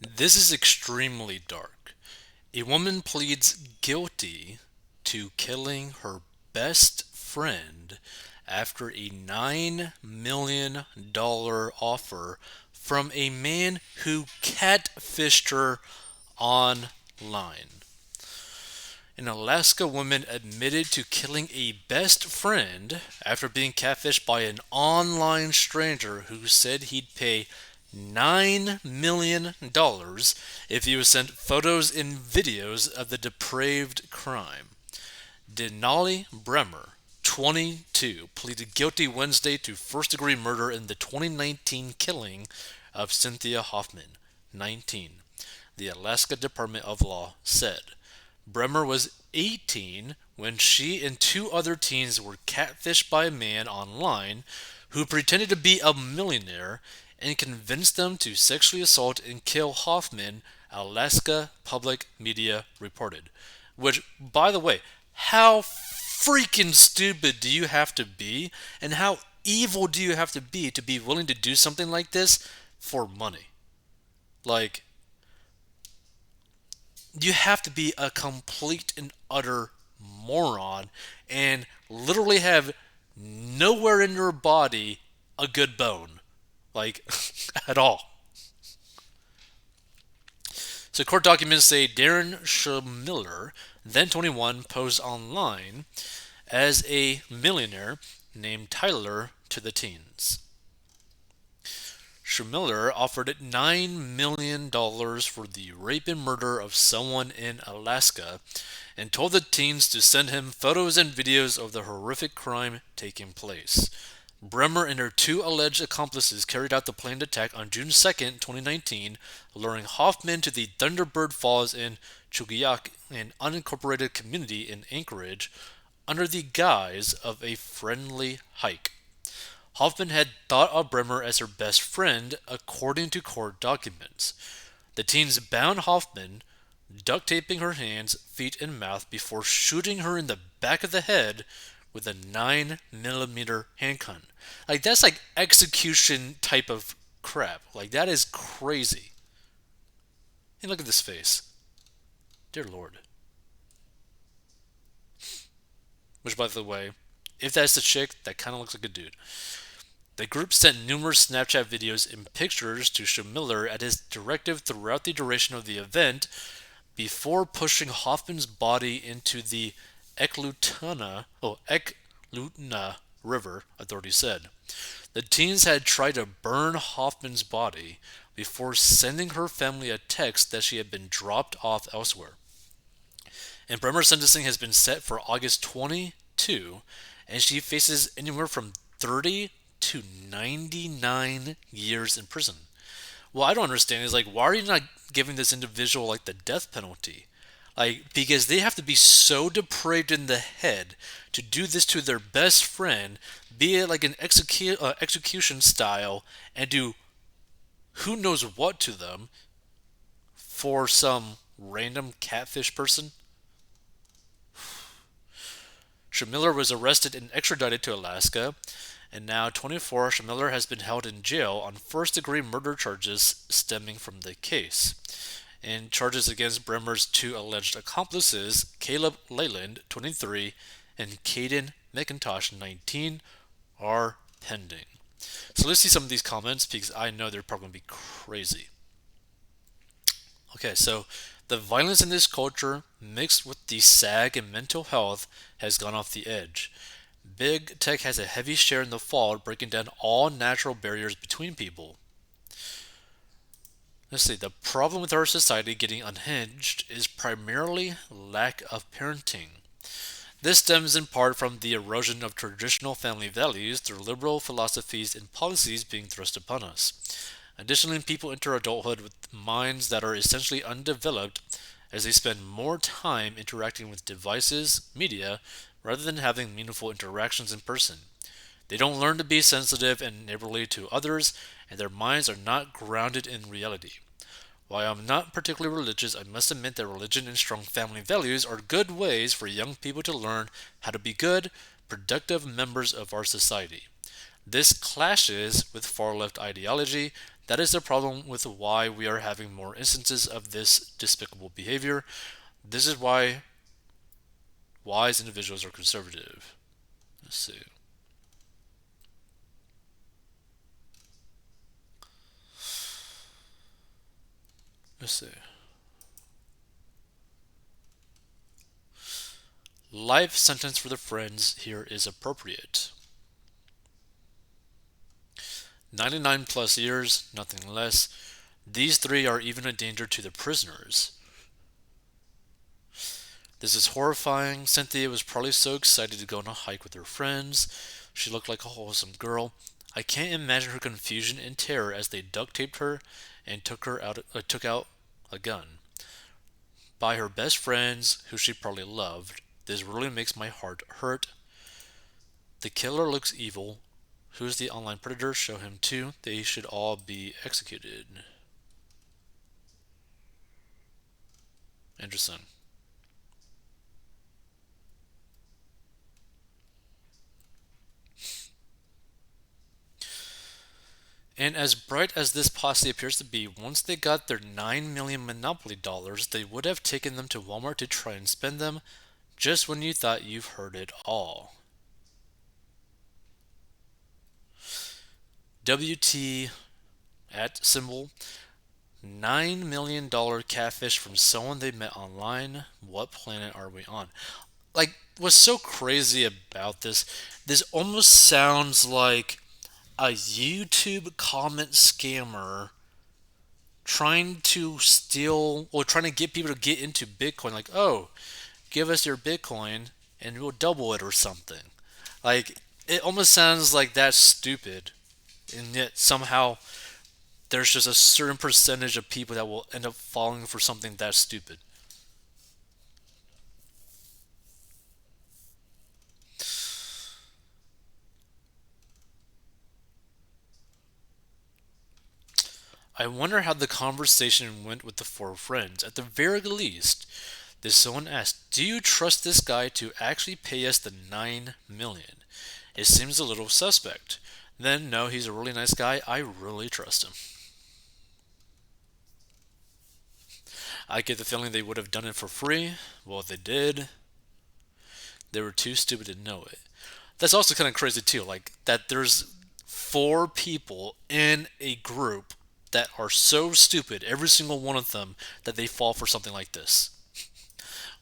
This is extremely dark. A woman pleads guilty to killing her best friend after a $9 million offer from a man who catfished her online. An Alaska woman admitted to killing a best friend after being catfished by an online stranger who said he'd pay $9 million if he was sent photos and videos of the depraved crime. Denali Bremer, 22, pleaded guilty Wednesday to first degree murder in the 2019 killing of Cynthia Hoffman, 19, the Alaska Department of Law said. Bremer was 18 when she and two other teens were catfished by a man online who pretended to be a millionaire and convinced them to sexually assault and kill Hoffman, Alaska Public Media reported. Which, by the way, how freaking stupid do you have to be, and how evil do you have to be willing to do something like this for money? Like, you have to be a complete and utter moron and literally have nowhere in your body a good bone. Like, at all. So, court documents say Darren Schmiller, then 21, posed online as a millionaire named Tyler to the teens. Schmiller offered $9 million for the rape and murder of someone in Alaska and told the teens to send him photos and videos of the horrific crime taking place. Bremer and her two alleged accomplices carried out the planned attack on June 2nd, 2019, luring Hoffman to the Thunderbird Falls in Chugiak, an unincorporated community in Anchorage, under the guise of a friendly hike. Hoffman had thought of Bremer as her best friend, according to court documents. The teens bound Hoffman, duct taping her hands, feet, and mouth before shooting her in the back of the head with a 9 millimeter handgun. Like, that's like execution type of crap. Like, that is crazy. And look at this face. Dear Lord. Which, by the way, if that's the chick, that kind of looks like a dude. The group sent numerous Snapchat videos and pictures to Schmiller at his directive throughout the duration of the event before pushing Hoffman's body into the Eklutna River, authorities said. The teens had tried to burn Hoffman's body before sending her family a text that she had been dropped off elsewhere. And Bremer's sentencing has been set for August 22, and she faces anywhere from 30 to 99 years in prison. What I don't understand is, like, why are you not giving this individual like the death penalty? Like, because they have to be so depraved in the head to do this to their best friend, be it like an execution style, and do who knows what to them for some random catfish person. Schmiller was arrested and extradited to Alaska, and now 24, Schmiller has been held in jail on first-degree murder charges stemming from the case. And charges against Bremer's two alleged accomplices, Caleb Leyland, 23, and Caden McIntosh, 19, are pending. So let's see some of these comments because I know they're probably going to be crazy. Okay, so the violence in this culture, mixed with the sag and mental health, has gone off the edge. Big tech has a heavy share in the fall, breaking down all natural barriers between people. Let's see, the problem with our society getting unhinged is primarily lack of parenting. This stems in part from the erosion of traditional family values through liberal philosophies and policies being thrust upon us. Additionally, people enter adulthood with minds that are essentially undeveloped as they spend more time interacting with devices, media, rather than having meaningful interactions in person. They don't learn to be sensitive and neighborly to others, and their minds are not grounded in reality. While I'm not particularly religious, I must admit that religion and strong family values are good ways for young people to learn how to be good, productive members of our society. This clashes with far left ideology That is the problem with why we are having more instances of this despicable behavior. This is why wise individuals are conservative. Let's see. Let's see. Life sentence for the friends here is appropriate. 99 plus years, nothing less. These three are even a danger to the prisoners. This is horrifying. Cynthia was probably so excited to go on a hike with her friends. She looked like a wholesome girl. I can't imagine her confusion and terror as they duct taped her and took out a gun by her best friends, who she probably loved. This really makes my heart hurt. The killer looks evil. Who's the online predator? Show him too. They should all be executed. Interesting. And as bright as this posse appears to be, once they got their 9 million Monopoly dollars, they would have taken them to Walmart to try and spend them just when you thought you've heard it all. WT at symbol $9 million catfish from someone they met online. What planet are we on? Like, what's so crazy about this almost sounds like a YouTube comment scammer trying to steal or trying to get people to get into Bitcoin. Like, oh, give us your Bitcoin and we'll double it or something. Like, it almost sounds like that's stupid. And yet somehow there's just a certain percentage of people that will end up falling for something that stupid. I wonder how the conversation went with the four friends. At the very least, this someone asked, "Do you trust this guy to actually pay us the 9 million? It seems a little suspect." Then, no, he's a really nice guy. I really trust him. I get the feeling they would have done it for free. Well, if they did, they were too stupid to know it. That's also kind of crazy too. Like that, there's four people in a group that are so stupid, every single one of them, that they fall for something like this.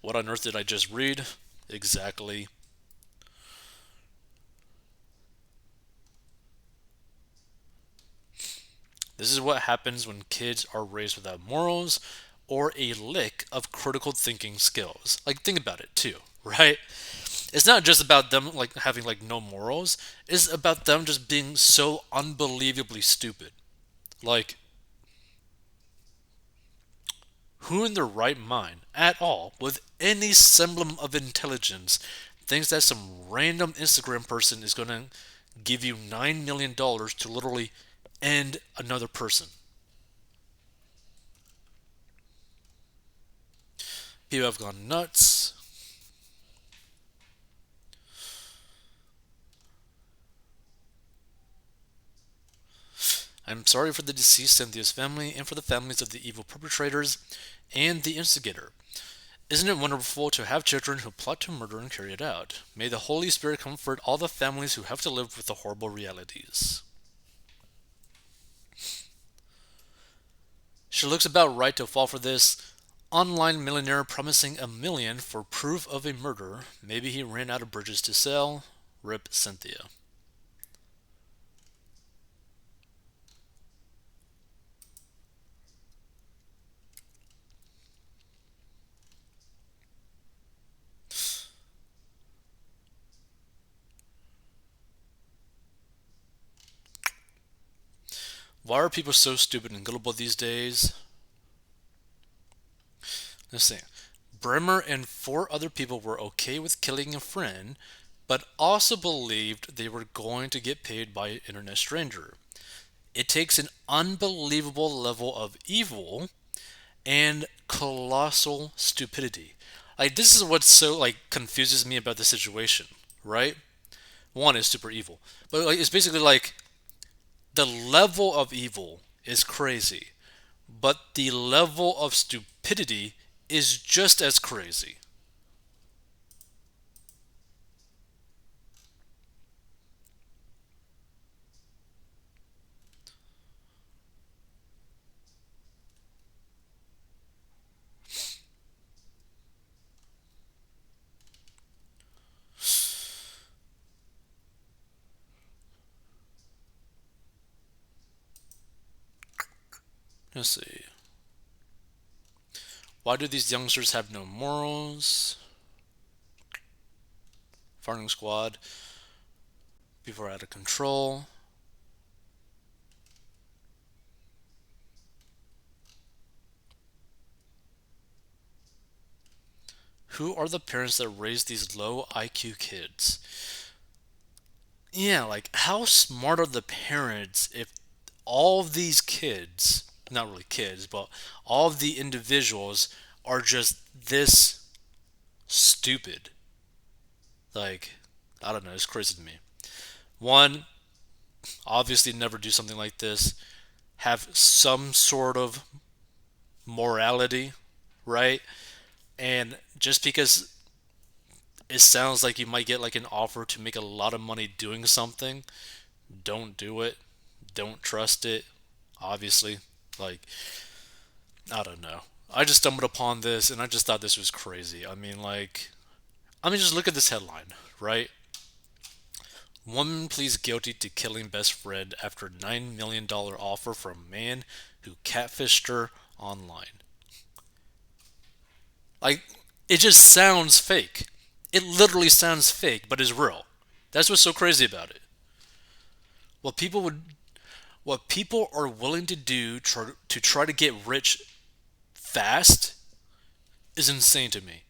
What on earth did I just read? Exactly. This is what happens when kids are raised without morals or a lick of critical thinking skills. Like, think about it too, right? It's not just about them like having like no morals. It's about them just being so unbelievably stupid. Like, who in their right mind at all, with any semblance of intelligence, thinks that some random Instagram person is going to give you $9 million to literally end another person? People have gone nuts. I'm sorry for the deceased Cynthia's family and for the families of the evil perpetrators and the instigator. Isn't it wonderful to have children who plot to murder and carry it out? May the Holy Spirit comfort all the families who have to live with the horrible realities. She looks about right to fall for this. Online millionaire promising $1 million for proof of a murder. Maybe he ran out of bridges to sell. Rip Cynthia. Why are people so stupid and gullible these days? Let's see. Bremer and four other people were okay with killing a friend, but also believed they were going to get paid by an internet stranger. It takes an unbelievable level of evil and colossal stupidity. Like, this is what so like confuses me about the situation, right? One is super evil, but like it's basically like the level of evil is crazy, but the level of stupidity is just as crazy. Let's see. Why do these youngsters have no morals? Farming squad. People are out of control. Who are the parents that raise these low IQ kids? Yeah, like how smart are the parents if all of these kids, not really kids, but all of the individuals are just this stupid? Like, I don't know, it's crazy to me. One, obviously never do something like this. Have some sort of morality, right? And just because it sounds like you might get like an offer to make a lot of money doing something, don't do it. Don't trust it. Obviously, like, I don't know. I just stumbled upon this and I just thought this was crazy. Just look at this headline, right? Woman pleads guilty to killing best friend after $9 million offer from man who catfished her online. Like, it just sounds fake. It literally sounds fake, but is real. That's what's so crazy about it. What people would, what people are willing to do to try to get rich fast is insane to me.